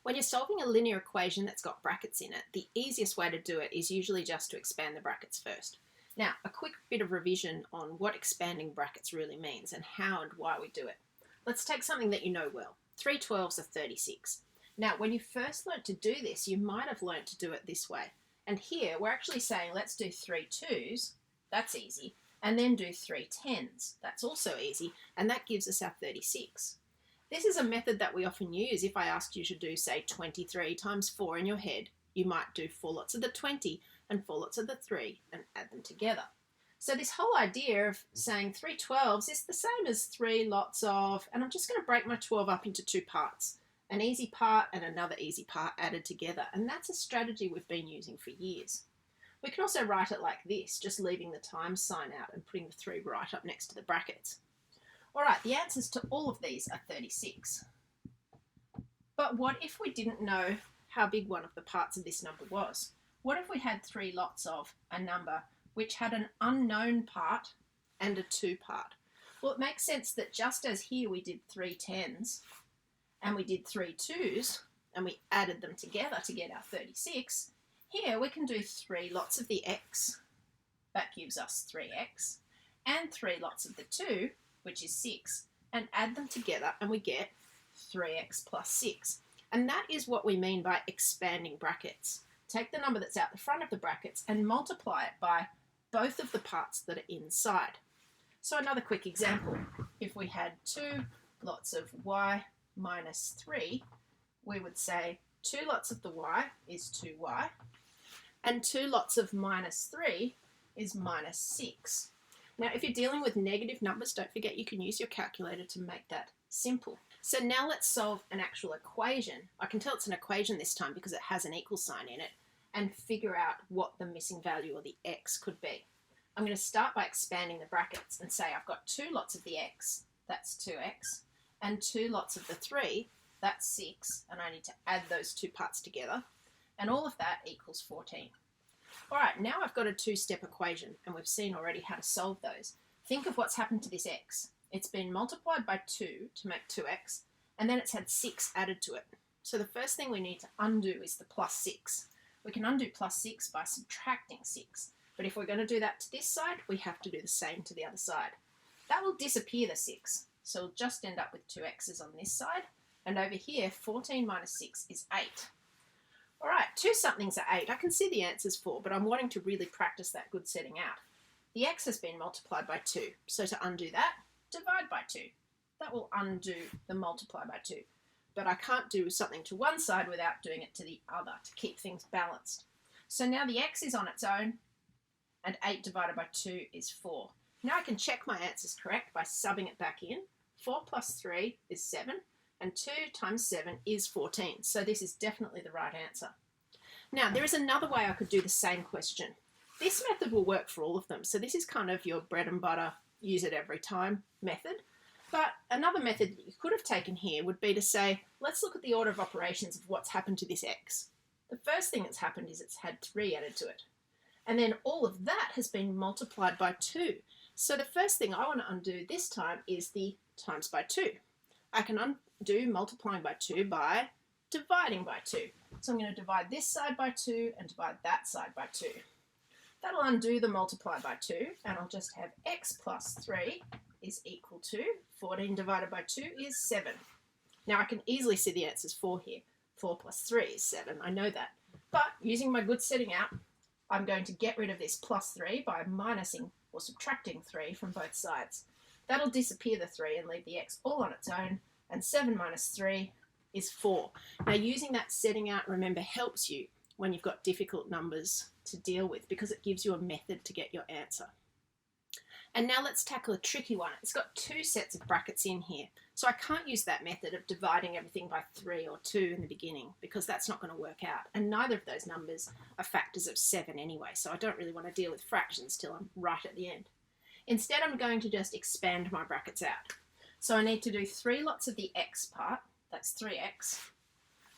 When you're solving a linear equation that's got brackets in it, the easiest way to do it is usually just to expand the brackets first. Now, a quick bit of revision on what expanding brackets really means and how and why we do it. Let's take something that you know well. 3 12s are 36. Now, when you first learnt to do this, you might have learnt to do it this way. And here, we're actually saying let's do 3 2s, that's easy, and then do 3 10s, that's also easy, and that gives us our 36. This is a method that we often use. If I asked you to do, say, 23 times 4 in your head, you might do 4 lots of the 20 and 4 lots of the 3 and add them together. So this whole idea of saying 3 12s is the same as 3 lots of, and I'm just going to break my 12 up into two parts, an easy part and another easy part added together, and that's a strategy we've been using for years. We can also write it like this, just leaving the times sign out and putting the 3 right up next to the brackets. Alright, the answers to all of these are 36. But what if we didn't know how big one of the parts of this number was? What if we had 3 lots of a number which had an unknown part and a 2 part? Well, it makes sense that just as here we did 3 10s and we did 3 2s and we added them together to get our 36, here we can do 3 lots of the x, that gives us 3x, and 3 lots of the 2, which is 6, and add them together and we get 3x plus 6. And that is what we mean by expanding brackets. Take the number that's out the front of the brackets and multiply it by both of the parts that are inside. So another quick example, if we had 2 lots of y minus 3, we would say 2 lots of the y is 2y, and 2 lots of minus 3 is minus 6. Now, if you're dealing with negative numbers, don't forget you can use your calculator to make that simple. So now let's solve an actual equation. I can tell it's an equation this time because it has an equal sign in it, and figure out what the missing value or the x could be. I'm going to start by expanding the brackets and say I've got 2 lots of the x, that's 2x, and 2 lots of the 3, that's 6, and I need to add those two parts together, and all of that equals 14. Alright, now I've got a two-step equation, and we've seen already how to solve those. Think of what's happened to this x. It's been multiplied by 2 to make 2x, and then it's had 6 added to it. So the first thing we need to undo is the plus 6. We can undo plus 6 by subtracting 6, but if we're going to do that to this side, we have to do the same to the other side. That will disappear the 6, so we'll just end up with 2 x's on this side, and over here, 14 minus 6 is 8. Alright, 2 somethings are 8. I can see the answers for, but I'm wanting to really practice that good setting out. The x has been multiplied by 2, so to undo that, divide by 2. That will undo the multiply by 2. But I can't do something to one side without doing it to the other to keep things balanced. So now the x is on its own, and 8 divided by 2 is 4. Now I can check my answers correct by subbing it back in. 4 plus 3 is 7. And 2 times 7 is 14, so this is definitely the right answer. Now, there is another way I could do the same question. This method will work for all of them, so this is kind of your bread and butter, use it every time method. But another method that you could have taken here would be to say, let's look at the order of operations of what's happened to this x. The first thing that's happened is it's had 3 added to it. And then all of that has been multiplied by 2. So the first thing I want to undo this time is the times by 2. I can undo multiplying by 2 by dividing by 2. So I'm going to divide this side by 2 and divide that side by 2. That'll undo the multiply by 2, and I'll just have x plus 3 is equal to 14 divided by 2 is 7. Now I can easily see the answers for here. 4 plus 3 is 7, I know that. But using my good setting out, I'm going to get rid of this plus 3 by minusing or subtracting 3 from both sides. That'll disappear the 3 and leave the x all on its own, and 7 minus 3 is 4. Now using that setting out, remember, helps you when you've got difficult numbers to deal with because it gives you a method to get your answer. And now let's tackle a tricky one. It's got 2 sets of brackets in here, so I can't use that method of dividing everything by 3 or 2 in the beginning because that's not going to work out, and neither of those numbers are factors of 7 anyway, so I don't really want to deal with fractions till I'm right at the end. Instead, I'm going to just expand my brackets out. So I need to do 3 lots of the x part, that's 3x,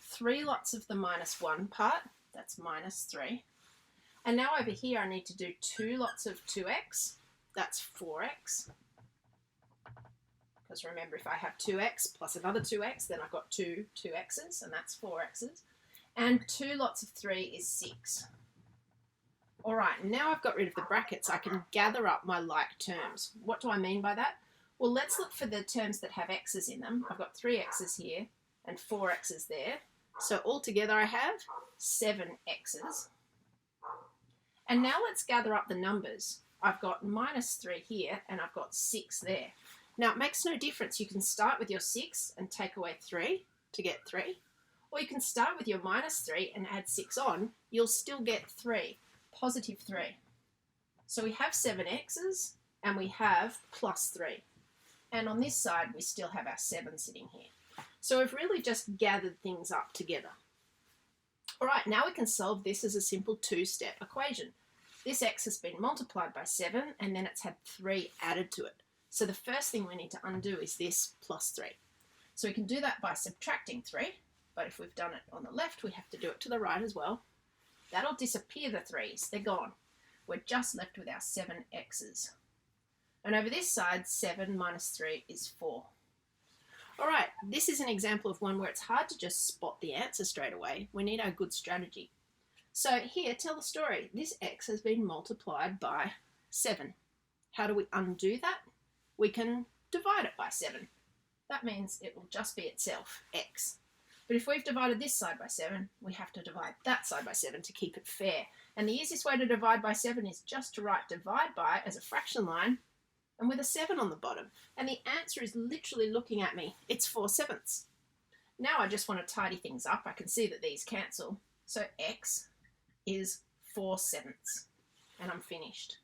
3 lots of the minus 1 part, that's minus 3, and now over here I need to do 2 lots of 2x, that's 4x, because remember, if I have 2x plus another 2x, then I've got two 2x's, and that's 4x's. And 2 lots of 3 is 6. All right, now I've got rid of the brackets, I can gather up my like terms. What do I mean by that? Well, let's look for the terms that have x's in them. I've got 3 x's here and 4 x's there. So altogether I have 7 x's. And now let's gather up the numbers. I've got -3 here and I've got 6 there. Now it makes no difference. You can start with your 6 and take away 3 to get 3. Or you can start with your -3 and add 6 on. You'll still get 3, positive 3. So we have 7 x's and we have +3. And on this side, we still have our 7 sitting here. So we've really just gathered things up together. All right, now we can solve this as a simple 2-step equation. This x has been multiplied by 7, and then it's had 3 added to it. So the first thing we need to undo is this +3. So we can do that by subtracting 3, but if we've done it on the left, we have to do it to the right as well. That'll disappear the 3's, they're gone. We're just left with our 7 x's. And over this side, 7 minus 3 is 4. All right, this is an example of one where it's hard to just spot the answer straight away. We need a good strategy. So here, tell the story. This x has been multiplied by 7. How do we undo that? We can divide it by 7. That means it will just be itself, x. But if we've divided this side by 7, we have to divide that side by 7 to keep it fair. And the easiest way to divide by 7 is just to write divide by as a fraction line and with a 7 on the bottom. And the answer is literally looking at me. It's 4/7. Now I just want to tidy things up. I can see that these cancel. So x is 4/7. And I'm finished.